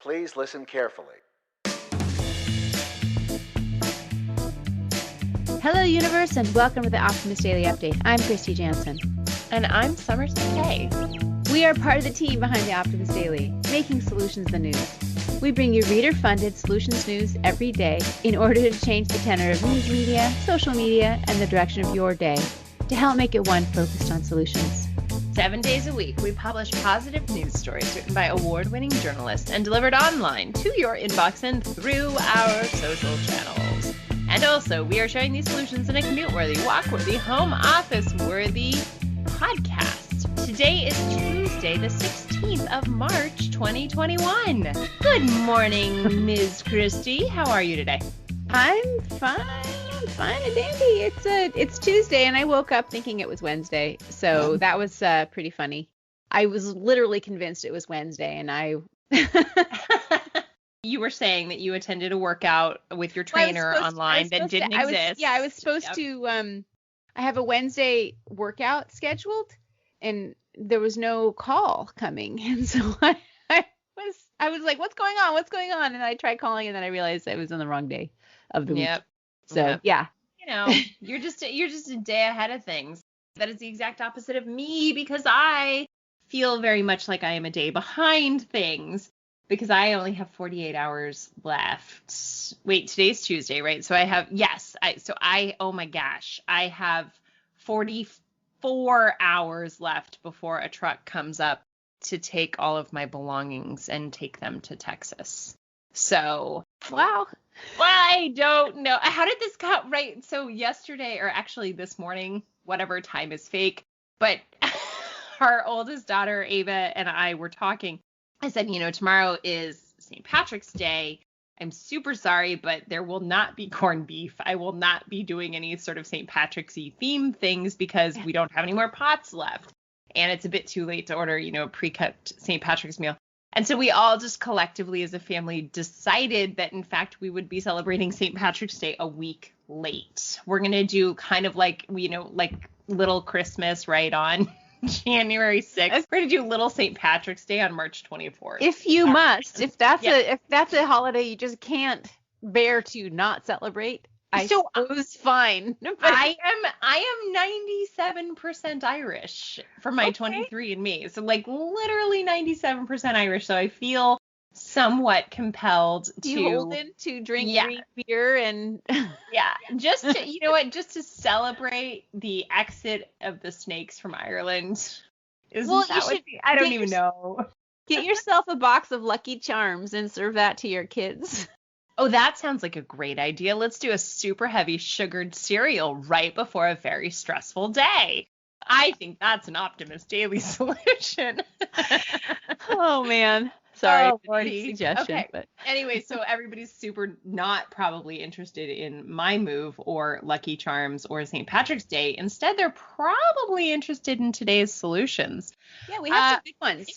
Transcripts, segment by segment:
Please listen carefully. Hello, universe, and welcome to the Optimist Daily Update. I'm Kristy Jansen. And I'm Summers Kristy. We are part of the team behind the Optimist Daily, making solutions the news. We bring you reader-funded solutions news every day in order to change the tenor of news media, social media, and the direction of your day to help make it one focused on solutions. 7 days a week, we publish positive news stories written by award-winning journalists and delivered online to your inbox and through our social channels. And also, we are sharing these solutions in a commute-worthy, walk-worthy, home office-worthy podcast. Today is Tuesday, the 16th of March, 2021. Good morning, Ms. Kristy. How are you today? I'm fine and dandy. It's Tuesday, and I woke up thinking it was Wednesday, so that was pretty funny. I was literally convinced it was Wednesday, and I... You were saying that you attended a workout with your trainer online that didn't exist. I was supposed to, I have a Wednesday workout scheduled, and there was no call coming. And so I was like, what's going on? What's going on? And I tried calling, and then I realized I was on the wrong day of the week. So, yeah. You know, you're just a day ahead of things. That is the exact opposite of me, because I feel very much like I am a day behind things. Because I only have 48 hours left. Wait, today's Tuesday, right? So I have, oh my gosh, I have 44 hours left before a truck comes up to take all of my belongings and take them to Texas. So, wow. Well, I don't know. How did this go? Right. So yesterday, or actually this morning, whatever time is fake, but our oldest daughter, Ava, and I were talking. I said, tomorrow is St. Patrick's Day. I'm super sorry, but there will not be corned beef. I will not be doing any sort of St. Patrick's-y theme things because we don't have any more pots left. And it's a bit too late to order, a pre-cooked St. Patrick's meal. And so we all just collectively as a family decided that, in fact, we would be celebrating St. Patrick's Day a week late. We're going to do kind of like, like Little Christmas right on January 6th. We're going to do Little St. Patrick's Day on March 24th. If you must. If that's a holiday you just can't bear to not celebrate, I suppose fine. But I am 97% Irish for my 23andMe. So like literally 97% Irish. So I feel somewhat compelled to drink green beer and just to, just to celebrate the exit of the snakes from Ireland. I don't even know. Get yourself a box of Lucky Charms and serve that to your kids. Oh, that sounds like a great idea. Let's do a super heavy sugared cereal right before a very stressful day. I think that's an Optimist Daily solution. Oh man. Sorry for the suggestion. Okay. But anyway, so everybody's super not probably interested in my move or Lucky Charms or St. Patrick's Day. Instead, they're probably interested in today's solutions. Yeah, we have some big ones.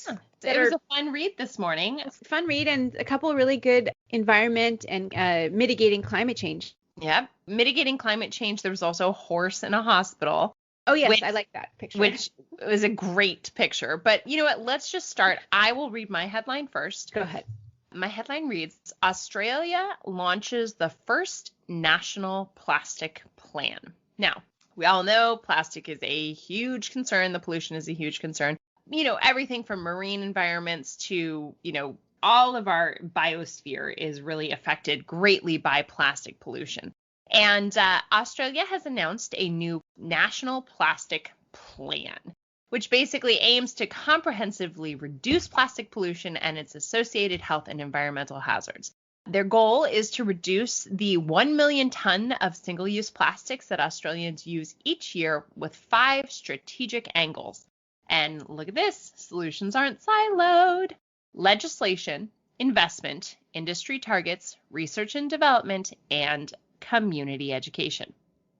Yeah, it was a fun read this morning. Fun read and a couple of really good environment and mitigating climate change. Yep. Mitigating climate change. There was also a horse in a hospital. Oh, yes, I like that picture. Which was a great picture. But you know what? Let's just start. I will read my headline first. Go ahead. My headline reads, Australia launches the first national plastic plan. Now, we all know plastic is a huge concern. The pollution is a huge concern. Everything from marine environments to, all of our biosphere is really affected greatly by plastic pollution. And Australia has announced a new national plastic plan, which basically aims to comprehensively reduce plastic pollution and its associated health and environmental hazards. Their goal is to reduce the 1 million ton of single-use plastics that Australians use each year with 5 strategic angles. And look at this, solutions aren't siloed. Legislation, investment, industry targets, research and development, and community education.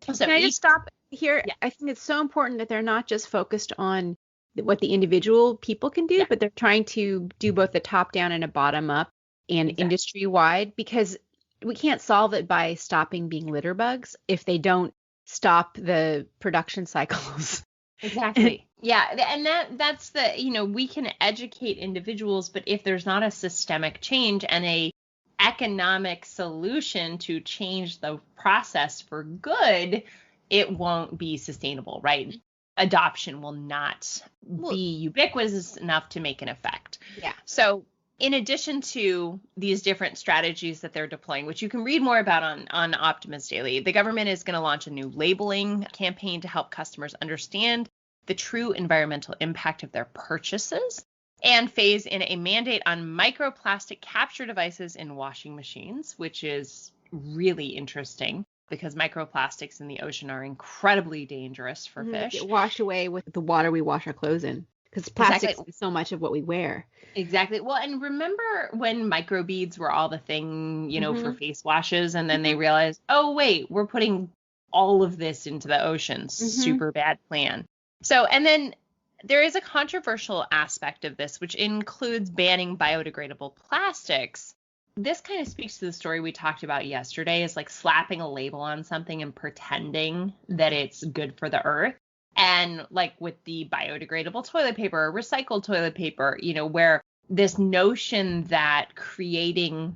So can I just stop here? Yeah. I think it's so important that they're not just focused on what the individual people can do, but they're trying to do both a top down and a bottom up and industry wide, because we can't solve it by stopping being litter bugs if they don't stop the production cycles. Exactly. Yeah, and that's the, we can educate individuals, but if there's not a systemic change and a economic solution to change the process for good, it won't be sustainable, right? Adoption will not be ubiquitous enough to make an effect. Yeah. So in addition to these different strategies that they're deploying, which you can read more about on Optimist Daily, the government is going to launch a new labeling campaign to help customers understand the true environmental impact of their purchases, and phase in a mandate on microplastic capture devices in washing machines, which is really interesting because microplastics in the ocean are incredibly dangerous for fish. Get washed away with the water we wash our clothes in, because plastic is so much of what we wear. Exactly. Well, and remember when microbeads were all the thing, for face washes, and then they realized, oh, wait, we're putting all of this into the ocean. Super bad plan. So, and then there is a controversial aspect of this, which includes banning biodegradable plastics. This kind of speaks to the story we talked about yesterday, is like slapping a label on something and pretending that it's good for the earth. And like with the biodegradable toilet paper or recycled toilet paper, where this notion that creating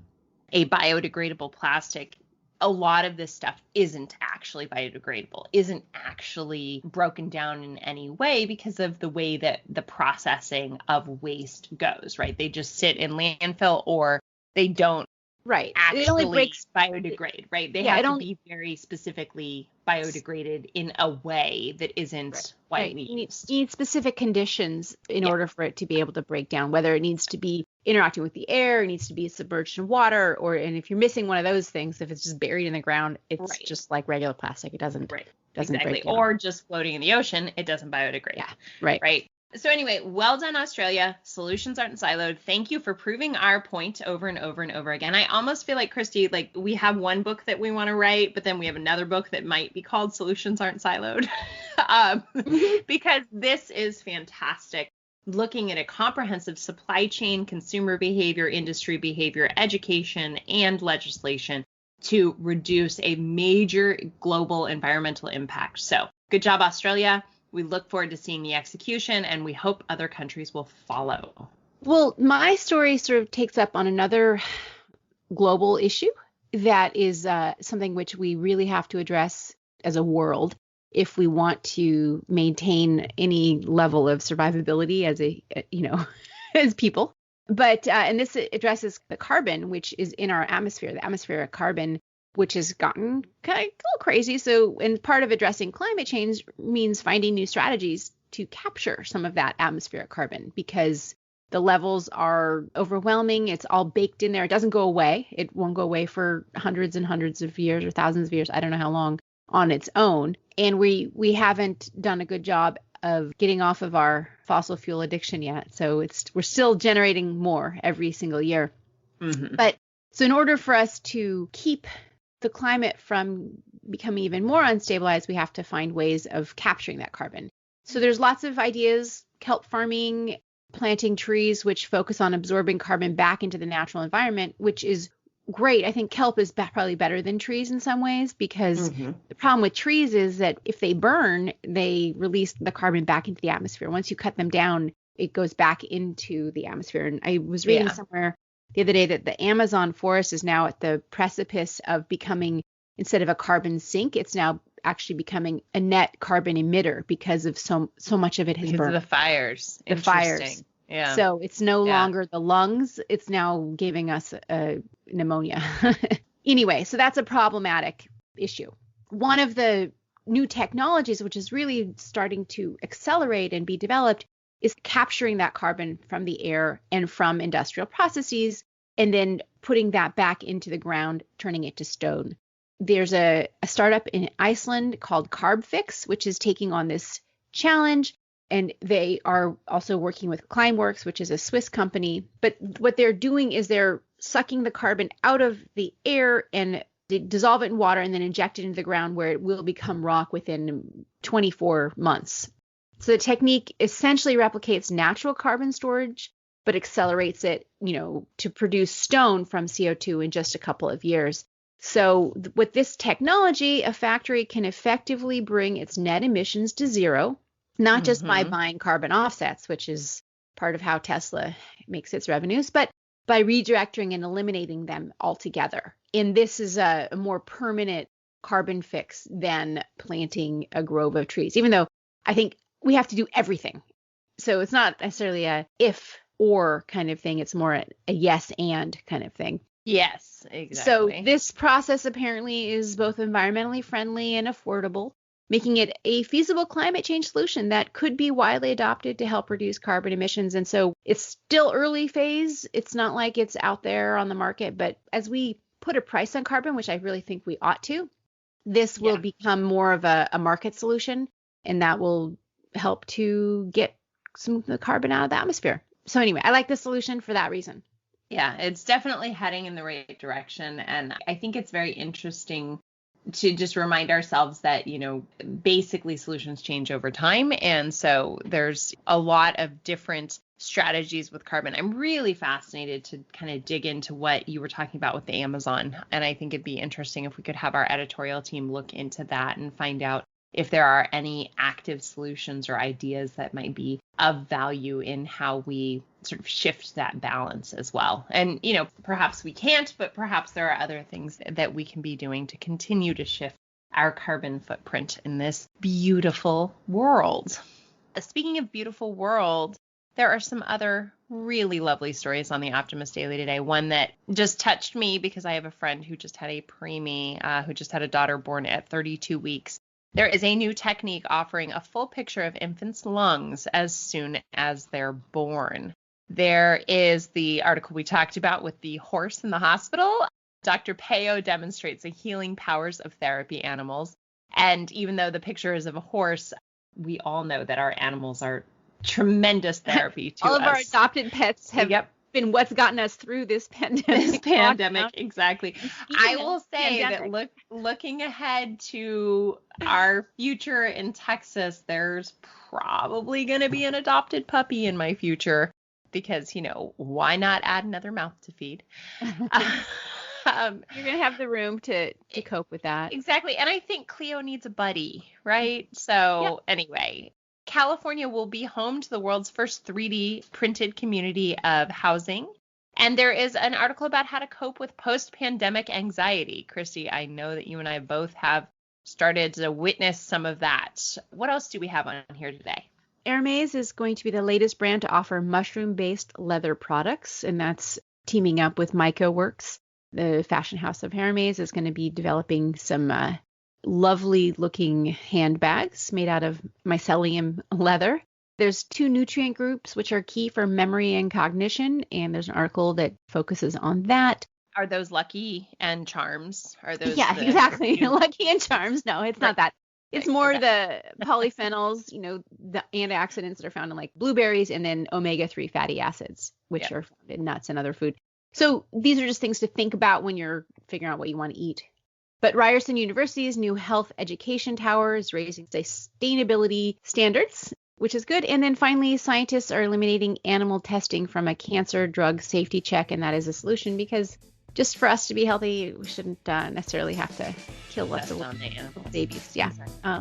a biodegradable plastic, a lot of this stuff isn't actually biodegradable, isn't actually broken down in any way because of the way that the processing of waste goes, right? They just sit in landfill, or they don't actually it only breaks biodegrade, right? They have to be very specifically biodegraded in a way that isn't widely used. You need specific conditions in order for it to be able to break down, whether it needs to be interacting with the air, it needs to be submerged in water, and if you're missing one of those things, if it's just buried in the ground, it's just like regular plastic. It doesn't break down. Or just floating in the ocean, it doesn't biodegrade. Yeah, right. So anyway, well done, Australia. Solutions aren't siloed. Thank you for proving our point over and over and over again. I almost feel like, Kristy, like we have one book that we want to write, but then we have another book that might be called Solutions Aren't Siloed. Because this is fantastic. Looking at a comprehensive supply chain, consumer behavior, industry behavior, education, and legislation to reduce a major global environmental impact. So good job, Australia. We look forward to seeing the execution, and we hope other countries will follow. Well, my story sort of takes up on another global issue that is something which we really have to address as a world if we want to maintain any level of survivability as as people. But and this addresses the carbon, which is in our atmosphere, the atmospheric carbon, which has gotten kind of a little crazy. So, and part of addressing climate change means finding new strategies to capture some of that atmospheric carbon, because the levels are overwhelming. It's all baked in there. It doesn't go away. It won't go away for hundreds and hundreds of years or thousands of years. I don't know how long on its own. And we haven't done a good job of getting off of our fossil fuel addiction yet. So we're still generating more every single year. But so in order for us to keep the climate from becoming even more unstabilized, we have to find ways of capturing that carbon. So there's lots of ideas: kelp farming, planting trees, which focus on absorbing carbon back into the natural environment, which is great. I think kelp is probably better than trees in some ways, because the problem with trees is that if they burn, they release the carbon back into the atmosphere. Once you cut them down, it goes back into the atmosphere. And I was reading somewhere the other day that the Amazon forest is now at the precipice of becoming, instead of a carbon sink, it's now actually becoming a net carbon emitter because of so much of it has burned. Because of the fires. The fires. Yeah. So it's no longer the lungs. It's now giving us pneumonia. Anyway, so that's a problematic issue. One of the new technologies, which is really starting to accelerate and be developed, is capturing that carbon from the air and from industrial processes, and then putting that back into the ground, turning it to stone. There's a startup in Iceland called Carbfix, which is taking on this challenge. And they are also working with Climeworks, which is a Swiss company. But what they're doing is they're sucking the carbon out of the air and they dissolve it in water and then inject it into the ground, where it will become rock within 24 months. So the technique essentially replicates natural carbon storage, but accelerates it, to produce stone from CO2 in just a couple of years. So with this technology, a factory can effectively bring its net emissions to zero not just by buying carbon offsets, which is part of how Tesla makes its revenues, but by redirecting and eliminating them altogether. And this is a more permanent carbon fix than planting a grove of trees, even though I think we have to do everything. So it's not necessarily a if or kind of thing. It's more a yes and kind of thing. Yes, exactly. So this process apparently is both environmentally friendly and affordable, making it a feasible climate change solution that could be widely adopted to help reduce carbon emissions. And so it's still early phase. It's not like it's out there on the market, but as we put a price on carbon, which I really think we ought to, this will become more of a market solution, and that will help to get some of the carbon out of the atmosphere. So anyway, I like the solution for that reason. Yeah, it's definitely heading in the right direction. And I think it's very interesting to just remind ourselves that, basically solutions change over time. And so there's a lot of different strategies with carbon. I'm really fascinated to kind of dig into what you were talking about with the Amazon. And I think it'd be interesting if we could have our editorial team look into that and find out if there are any active solutions or ideas that might be of value in how we sort of shift that balance as well. And, perhaps we can't, but perhaps there are other things that we can be doing to continue to shift our carbon footprint in this beautiful world. Speaking of beautiful world, there are some other really lovely stories on the Optimist Daily today. One that just touched me because I have a friend who just had a preemie, who just had a daughter born at 32 weeks. There is a new technique offering a full picture of infants' lungs as soon as they're born. There is the article we talked about with the horse in the hospital. Dr. Peo demonstrates the healing powers of therapy animals. And even though the picture is of a horse, we all know that our animals are tremendous therapy to us. All of our adopted pets have been what's gotten us through this pandemic. Exactly. I will say that looking ahead to our future in Texas, there's probably going to be an adopted puppy in my future because, why not add another mouth to feed? You're going to have the room to cope with that. Exactly. And I think Cleo needs a buddy, right? So anyway, California will be home to the world's first 3D printed community of housing. And there is an article about how to cope with post-pandemic anxiety. Kristy, I know that you and I both have started to witness some of that. What else do we have on here today? Hermes is going to be the latest brand to offer mushroom-based leather products, and that's teaming up with Myco Works. The fashion house of Hermes is going to be developing some lovely looking handbags made out of mycelium leather. There's 2 nutrient groups which are key for memory and cognition, and there's an article that focuses on that. Are those Lucky and Charms? Are those exactly. Lucky and Charms. No, it's not that. It's more the polyphenols, the antioxidants that are found in like blueberries, and then omega-3 fatty acids, which are found in nuts and other food. So these are just things to think about when you're figuring out what you want to eat. But Ryerson University's new health education tower is raising sustainability standards, which is good. And then finally, scientists are eliminating animal testing from a cancer drug safety check. And that is a solution because just for us to be healthy, we shouldn't necessarily have to kill lots of babies. Yeah,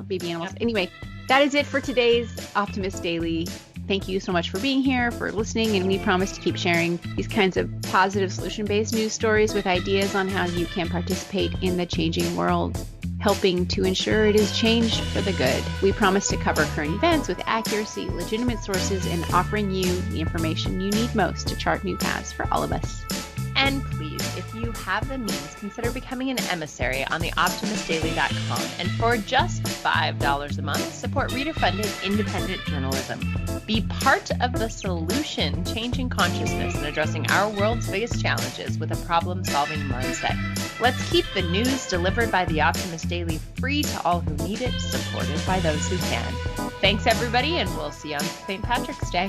baby animals. Yep. Anyway, that is it for today's Optimist Daily. Thank you so much for being here, for listening, and we promise to keep sharing these kinds of positive solution-based news stories with ideas on how you can participate in the changing world, helping to ensure it is changed for the good. We promise to cover current events with accuracy, legitimate sources, and offering you the information you need most to chart new paths for all of us. And please, if you have the means, consider becoming an emissary on the optimistdaily.com. And for just $5 a month, support reader-funded independent journalism. Be part of the solution, changing consciousness and addressing our world's biggest challenges with a problem-solving mindset. Let's keep the news delivered by the Optimist Daily free to all who need it, supported by those who can. Thanks, everybody, and we'll see you on St. Patrick's Day.